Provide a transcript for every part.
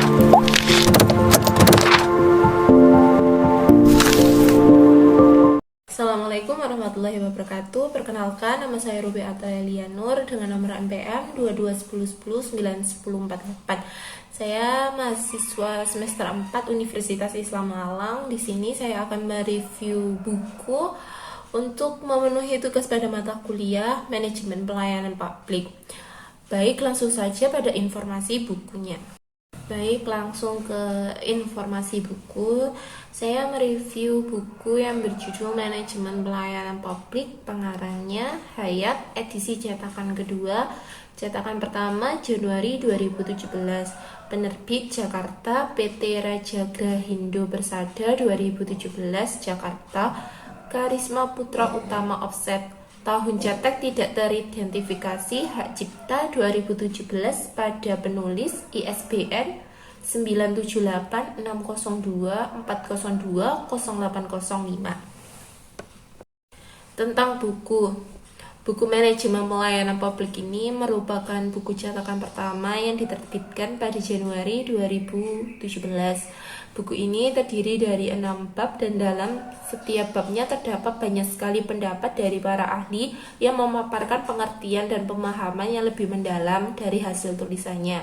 Assalamualaikum warahmatullahi wabarakatuh. Perkenalkan, nama saya Ruby Atalia Nur dengan nomor NPM 221010910448. Saya mahasiswa semester 4 Universitas Islam Malang. Di sini saya akan mereview buku untuk memenuhi tugas pada mata kuliah Manajemen Pelayanan Publik. Baik, langsung saja pada informasi bukunya. Baik, langsung ke informasi buku. Saya mereview buku yang berjudul Manajemen Pelayanan Publik, pengarangnya Hayat, edisi cetakan kedua, cetakan pertama Januari 2017, penerbit Jakarta, PT Raja Grahindo Persada 2017, Jakarta, Karisma Putra Utama Offset. Tahun cetak tidak teridentifikasi, hak cipta 2017 pada penulis ISBN 9786024020805. Tentang buku Manajemen Pelayanan Publik ini merupakan buku cetakan pertama yang diterbitkan pada Januari 2017. Buku ini terdiri dari 6 bab dan dalam setiap babnya terdapat banyak sekali pendapat dari para ahli yang memaparkan pengertian dan pemahaman yang lebih mendalam dari hasil tulisannya.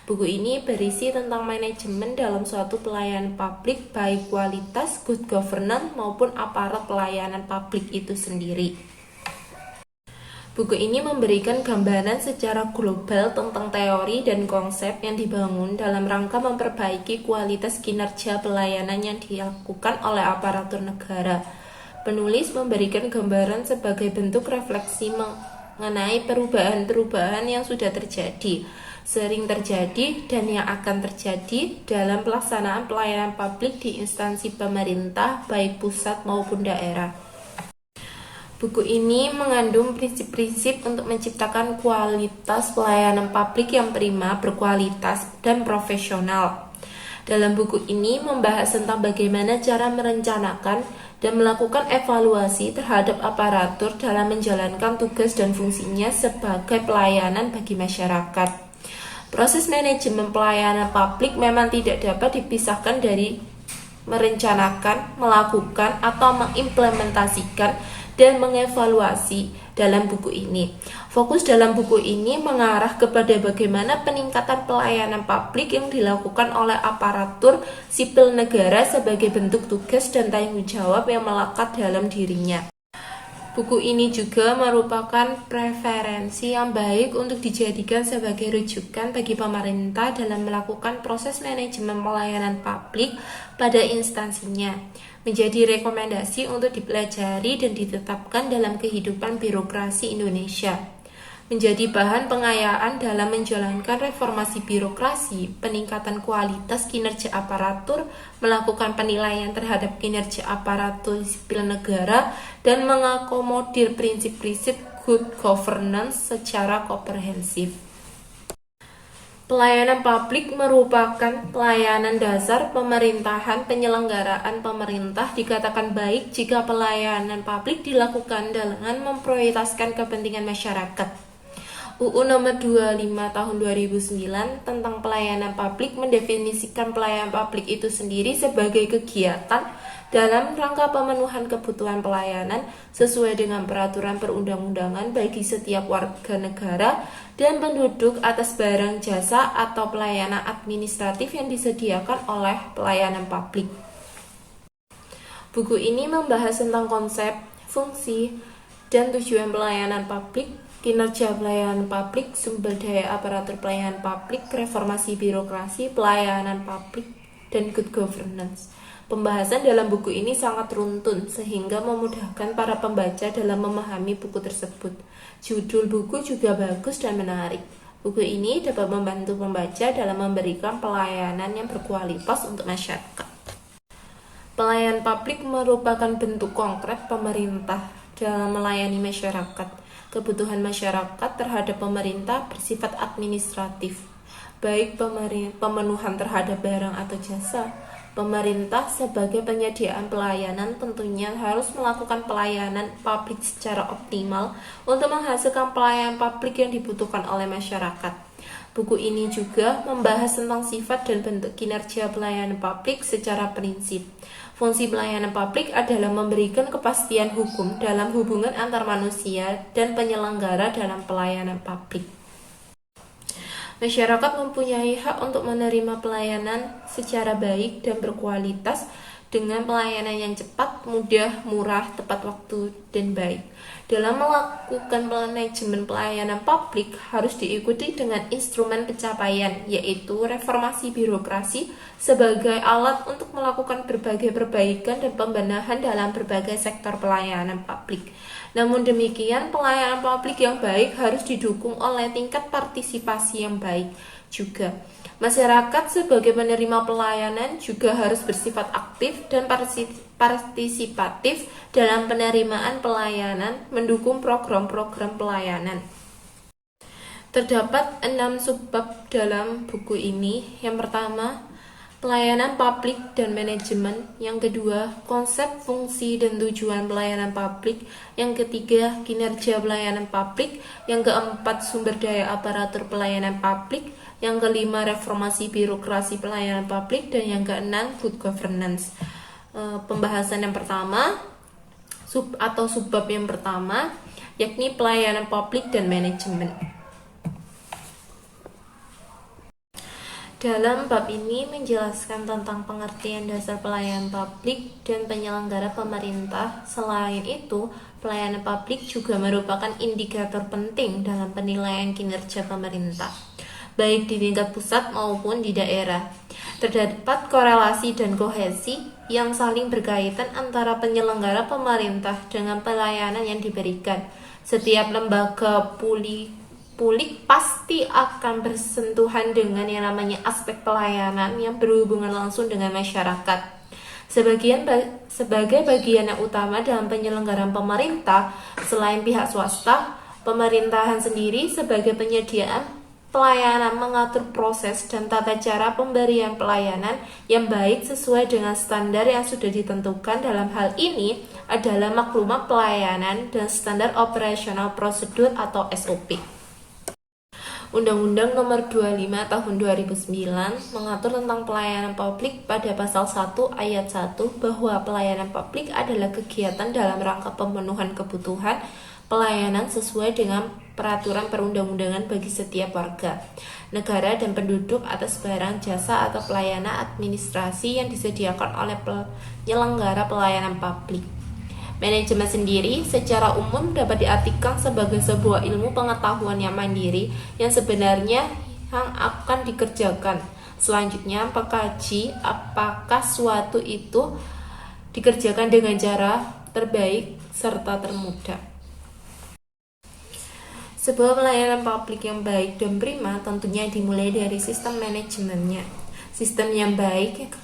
Buku ini berisi tentang manajemen dalam suatu pelayanan publik, baik kualitas, good governance maupun aparat pelayanan publik itu sendiri. Buku ini memberikan gambaran secara global tentang teori dan konsep yang dibangun dalam rangka memperbaiki kualitas kinerja pelayanan yang dilakukan oleh aparatur negara. Penulis memberikan gambaran sebagai bentuk refleksi mengenai perubahan-perubahan yang sudah terjadi, sering terjadi, dan yang akan terjadi dalam pelaksanaan pelayanan publik di instansi pemerintah, baik pusat maupun daerah. Buku ini mengandung prinsip-prinsip untuk menciptakan kualitas pelayanan publik yang prima, berkualitas, dan profesional. Dalam buku ini membahas tentang bagaimana cara merencanakan dan melakukan evaluasi terhadap aparatur dalam menjalankan tugas dan fungsinya sebagai pelayanan bagi masyarakat. Proses manajemen pelayanan publik memang tidak dapat dipisahkan dari merencanakan, melakukan, atau mengimplementasikan dan mengevaluasi dalam buku ini. Fokus dalam buku ini mengarah kepada bagaimana peningkatan pelayanan publik yang dilakukan oleh aparatur sipil negara sebagai bentuk tugas dan tanggung jawab yang melekat dalam dirinya. Buku ini juga merupakan preferensi yang baik untuk dijadikan sebagai rujukan bagi pemerintah dalam melakukan proses manajemen pelayanan publik pada instansinya, menjadi rekomendasi untuk dipelajari dan ditetapkan dalam kehidupan birokrasi Indonesia, menjadi bahan pengayaan dalam menjalankan reformasi birokrasi, peningkatan kualitas kinerja aparatur, melakukan penilaian terhadap kinerja aparatur sipil negara, dan mengakomodir prinsip-prinsip good governance secara komprehensif. Pelayanan publik merupakan pelayanan dasar pemerintahan. Penyelenggaraan pemerintah dikatakan baik jika pelayanan publik dilakukan dengan memprioritaskan kepentingan masyarakat. UU Nomor 25 Tahun 2009 tentang pelayanan publik mendefinisikan pelayanan publik itu sendiri sebagai kegiatan dalam rangka pemenuhan kebutuhan pelayanan sesuai dengan peraturan perundang-undangan bagi setiap warga negara dan penduduk atas barang, jasa, atau pelayanan administratif yang disediakan oleh pelayanan publik. Buku ini membahas tentang konsep, fungsi, dan tujuan pelayanan publik, kinerja pelayanan publik, sumber daya aparatur pelayanan publik, reformasi birokrasi, pelayanan publik, dan good governance. Pembahasan dalam buku ini sangat runtun sehingga memudahkan para pembaca dalam memahami buku tersebut. Judul buku juga bagus dan menarik. Buku ini dapat membantu pembaca dalam memberikan pelayanan yang berkualitas untuk masyarakat. Pelayanan publik merupakan bentuk konkret pemerintah dalam melayani masyarakat. Kebutuhan masyarakat terhadap pemerintah bersifat administratif, baik pemenuhan terhadap barang atau jasa. Pemerintah sebagai penyediaan pelayanan tentunya harus melakukan pelayanan publik secara optimal untuk menghasilkan pelayanan publik yang dibutuhkan oleh masyarakat. Buku ini juga membahas tentang sifat dan bentuk kinerja pelayanan publik secara prinsip. Fungsi pelayanan publik adalah memberikan kepastian hukum dalam hubungan antar manusia dan penyelenggara dalam pelayanan publik. Masyarakat mempunyai hak untuk menerima pelayanan secara baik dan berkualitas dengan pelayanan yang cepat, mudah, murah, tepat waktu, dan baik. Dalam melakukan manajemen pelayanan publik harus diikuti dengan instrumen pencapaian, yaitu reformasi birokrasi sebagai alat untuk melakukan berbagai perbaikan dan pembenahan dalam berbagai sektor pelayanan publik. Namun demikian, pelayanan publik yang baik harus didukung oleh tingkat partisipasi yang baik juga. Masyarakat sebagai penerima pelayanan juga harus bersifat aktif dan partisipatif dalam penerimaan pelayanan, mendukung program-program pelayanan. Terdapat 6 subbab dalam buku ini. Yang pertama, pelayanan publik dan manajemen. Yang kedua, konsep, fungsi, dan tujuan pelayanan publik. Yang ketiga, kinerja pelayanan publik. Yang keempat, sumber daya aparatur pelayanan publik. Yang kelima, reformasi birokrasi pelayanan publik. Dan yang keenam, good governance. Pembahasan yang pertama, subbab yang pertama, yakni pelayanan publik dan manajemen. Dalam bab ini menjelaskan tentang pengertian dasar pelayanan publik dan penyelenggara pemerintah. Selain itu, pelayanan publik juga merupakan indikator penting dalam penilaian kinerja pemerintah, baik di tingkat pusat maupun di daerah. Terdapat korelasi dan kohesi yang saling berkaitan antara penyelenggara pemerintah dengan pelayanan yang diberikan. Setiap lembaga publik pasti akan bersentuhan dengan yang namanya aspek pelayanan yang berhubungan langsung dengan masyarakat. Sebagai bagian yang utama dalam penyelenggaraan pemerintah, selain pihak swasta, pemerintahan sendiri sebagai penyediaan pelayanan mengatur proses dan tata cara pemberian pelayanan yang baik sesuai dengan standar yang sudah ditentukan. Dalam hal ini adalah maklumat pelayanan dan standar operasional prosedur atau SOP. Undang-Undang Nomor 25 Tahun 2009 mengatur tentang pelayanan publik pada pasal 1 ayat 1 bahwa pelayanan publik adalah kegiatan dalam rangka pemenuhan kebutuhan pelayanan sesuai dengan peraturan perundang-undangan bagi setiap warga negara dan penduduk atas barang, jasa, atau pelayanan administrasi yang disediakan oleh penyelenggara pelayanan publik. Manajemen sendiri secara umum dapat diartikan sebagai sebuah ilmu pengetahuan yang mandiri yang sebenarnya yang akan dikerjakan. Selanjutnya, mengkaji apakah suatu itu dikerjakan dengan cara terbaik serta termudah. Sebuah pelayanan publik yang baik dan prima tentunya dimulai dari sistem manajemennya. Sistem yang baik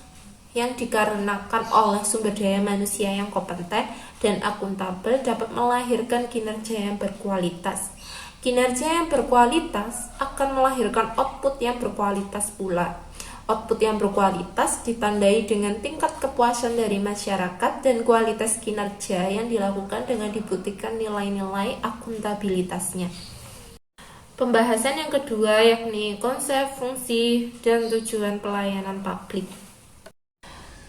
yang dikarenakan oleh sumber daya manusia yang kompeten dan akuntabel dapat melahirkan kinerja yang berkualitas. Kinerja yang berkualitas akan melahirkan output yang berkualitas pula. Output yang berkualitas ditandai dengan tingkat kepuasan dari masyarakat dan kualitas kinerja yang dilakukan dengan dibuktikan nilai-nilai akuntabilitasnya. Pembahasan yang kedua yakni konsep, fungsi, dan tujuan pelayanan publik.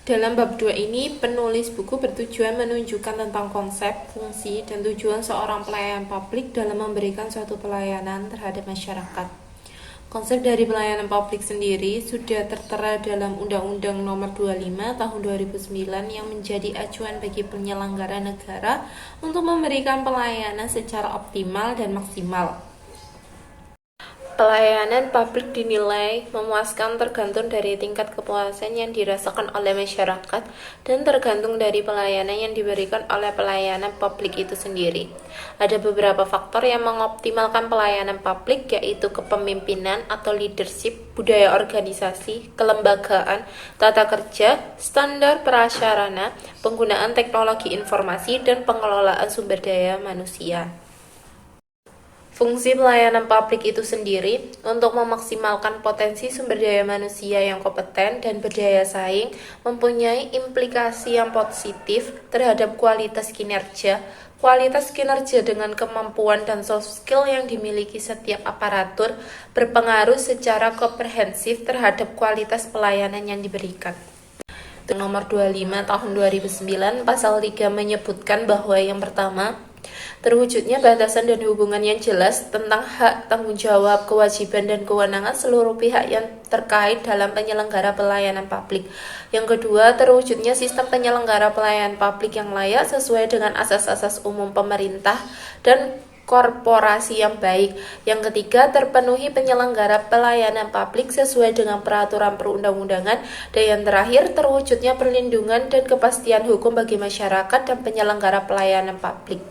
Dalam bab 2 ini, penulis buku bertujuan menunjukkan tentang konsep, fungsi, dan tujuan seorang pelayan publik dalam memberikan suatu pelayanan terhadap masyarakat. Konsep dari pelayanan publik sendiri sudah tertera dalam Undang-Undang Nomor 25 Tahun 2009 yang menjadi acuan bagi penyelenggara negara untuk memberikan pelayanan secara optimal dan maksimal. Pelayanan publik dinilai memuaskan tergantung dari tingkat kepuasan yang dirasakan oleh masyarakat dan tergantung dari pelayanan yang diberikan oleh pelayanan publik itu sendiri. Ada beberapa faktor yang mengoptimalkan pelayanan publik, yaitu kepemimpinan atau leadership, budaya organisasi, kelembagaan, tata kerja, standar prasarana, penggunaan teknologi informasi, dan pengelolaan sumber daya manusia. Fungsi pelayanan publik itu sendiri untuk memaksimalkan potensi sumber daya manusia yang kompeten dan berdaya saing mempunyai implikasi yang positif terhadap kualitas kinerja dengan kemampuan dan soft skill yang dimiliki setiap aparatur berpengaruh secara komprehensif terhadap kualitas pelayanan yang diberikan. Nomor 25 tahun 2009 pasal 3 menyebutkan bahwa yang pertama, terwujudnya batasan dan hubungan yang jelas tentang hak, tanggung jawab, kewajiban, dan kewenangan seluruh pihak yang terkait dalam penyelenggara pelayanan publik. Yang kedua, terwujudnya sistem penyelenggara pelayanan publik yang layak sesuai dengan asas-asas umum pemerintah dan korporasi yang baik. Yang ketiga, terpenuhi penyelenggara pelayanan publik sesuai dengan peraturan perundang-undangan. Dan yang terakhir, terwujudnya perlindungan dan kepastian hukum bagi masyarakat dan penyelenggara pelayanan publik.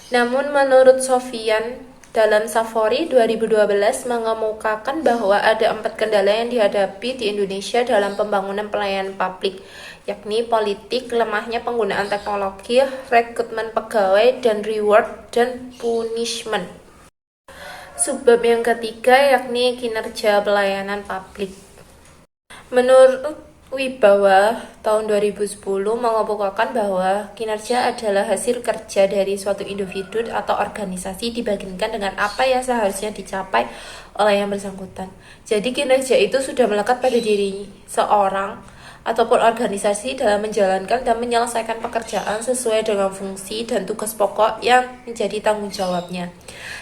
Namun menurut Sofian dalam Safori 2012 mengemukakan bahwa ada 4 kendala yang dihadapi di Indonesia dalam pembangunan pelayanan publik, yakni politik, lemahnya penggunaan teknologi, rekrutmen pegawai, dan reward dan punishment. Subbab yang ketiga yakni kinerja pelayanan publik. Menurut Wibawa tahun 2010 mengemukakan bahwa kinerja adalah hasil kerja dari suatu individu atau organisasi dibandingkan dengan apa yang seharusnya dicapai oleh yang bersangkutan. Jadi kinerja itu sudah melekat pada diri seorang ataupun organisasi dalam menjalankan dan menyelesaikan pekerjaan sesuai dengan fungsi dan tugas pokok yang menjadi tanggung jawabnya.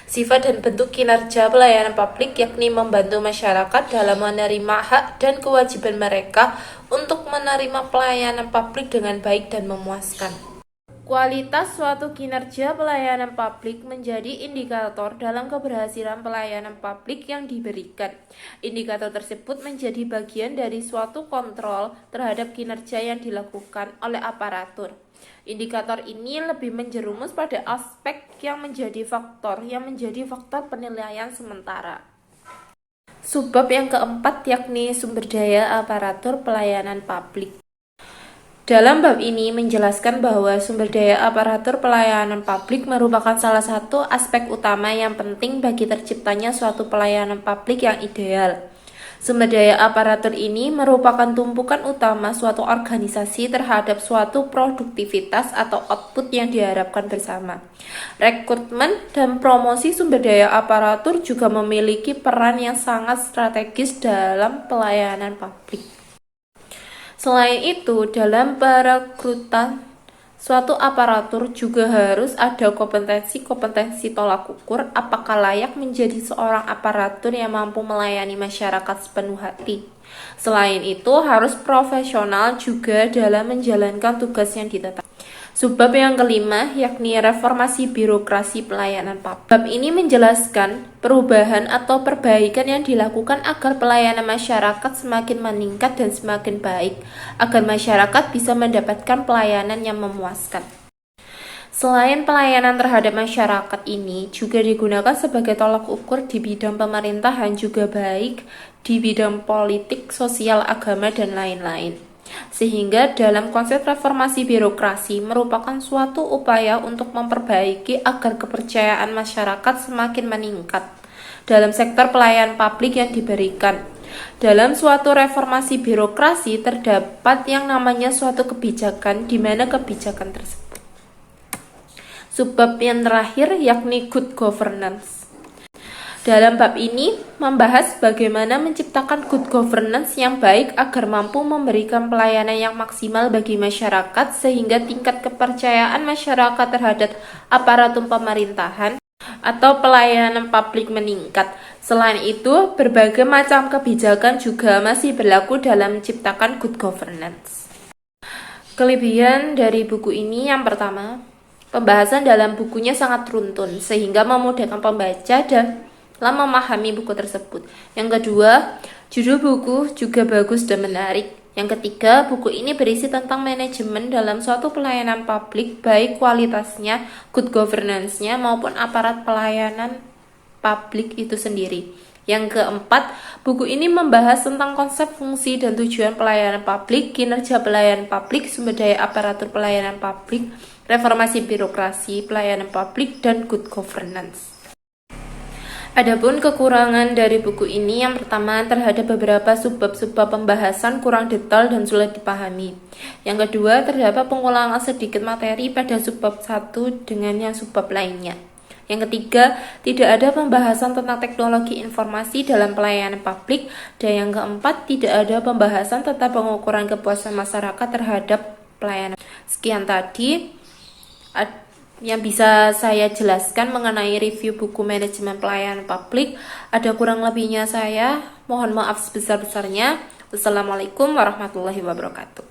Sifat dan bentuk kinerja pelayanan publik yakni membantu masyarakat dalam menerima hak dan kewajiban mereka untuk menerima pelayanan publik dengan baik dan memuaskan. Kualitas suatu kinerja pelayanan publik menjadi indikator dalam keberhasilan pelayanan publik yang diberikan. Indikator tersebut menjadi bagian dari suatu kontrol terhadap kinerja yang dilakukan oleh aparatur. Indikator ini lebih menjerumus pada aspek yang menjadi faktor penilaian sementara. Subbab yang keempat yakni sumber daya aparatur pelayanan publik. Dalam bab ini menjelaskan bahwa sumber daya aparatur pelayanan publik merupakan salah satu aspek utama yang penting bagi terciptanya suatu pelayanan publik yang ideal. Sumber daya aparatur ini merupakan tumpukan utama suatu organisasi terhadap suatu produktivitas atau output yang diharapkan bersama. Rekrutmen dan promosi sumber daya aparatur juga memiliki peran yang sangat strategis dalam pelayanan publik. Selain itu, dalam perekrutan suatu aparatur juga harus ada kompetensi tolak ukur apakah layak menjadi seorang aparatur yang mampu melayani masyarakat sepenuh hati. Selain itu, harus profesional juga dalam menjalankan tugas yang ditetapkan. Subbab yang kelima yakni reformasi birokrasi pelayanan publik. Bab ini menjelaskan perubahan atau perbaikan yang dilakukan agar pelayanan masyarakat semakin meningkat dan semakin baik, agar masyarakat bisa mendapatkan pelayanan yang memuaskan. Selain pelayanan terhadap masyarakat ini juga digunakan sebagai tolak ukur di bidang pemerintahan juga baik di bidang politik, sosial, agama, dan lain-lain. Sehingga dalam konsep reformasi birokrasi merupakan suatu upaya untuk memperbaiki agar kepercayaan masyarakat semakin meningkat dalam sektor pelayanan publik yang diberikan. Dalam suatu reformasi birokrasi terdapat yang namanya suatu kebijakan di mana kebijakan tersebut. Subbab yang terakhir yakni good governance. Dalam bab ini membahas bagaimana menciptakan good governance yang baik agar mampu memberikan pelayanan yang maksimal bagi masyarakat sehingga tingkat kepercayaan masyarakat terhadap aparatur pemerintahan atau pelayanan publik meningkat. Selain itu, berbagai macam kebijakan juga masih berlaku dalam menciptakan good governance. Kelebihan dari buku ini yang pertama, pembahasan dalam bukunya sangat runtun sehingga memudahkan pembaca dan memahami buku tersebut. Yang kedua, judul buku juga bagus dan menarik. Yang ketiga, buku ini berisi tentang manajemen dalam suatu pelayanan publik, baik kualitasnya, good governance-nya, maupun aparat pelayanan publik itu sendiri. Yang keempat, buku ini membahas tentang konsep, fungsi, dan tujuan pelayanan publik, kinerja pelayanan publik, sumber daya aparatur pelayanan publik, reformasi birokrasi, pelayanan publik, dan good governance. Adapun kekurangan dari buku ini, yang pertama terhadap beberapa subbab-subbab pembahasan kurang detail dan sulit dipahami. Yang kedua, terdapat pengulangan sedikit materi pada subbab 1 dengan yang subbab lainnya. Yang ketiga, tidak ada pembahasan tentang teknologi informasi dalam pelayanan publik. Dan yang keempat, tidak ada pembahasan tentang pengukuran kepuasan masyarakat terhadap pelayanan. Sekian tadi yang bisa saya jelaskan mengenai review buku manajemen pelayanan publik. Ada kurang lebihnya saya mohon maaf sebesar-besarnya. Wassalamualaikum warahmatullahi wabarakatuh.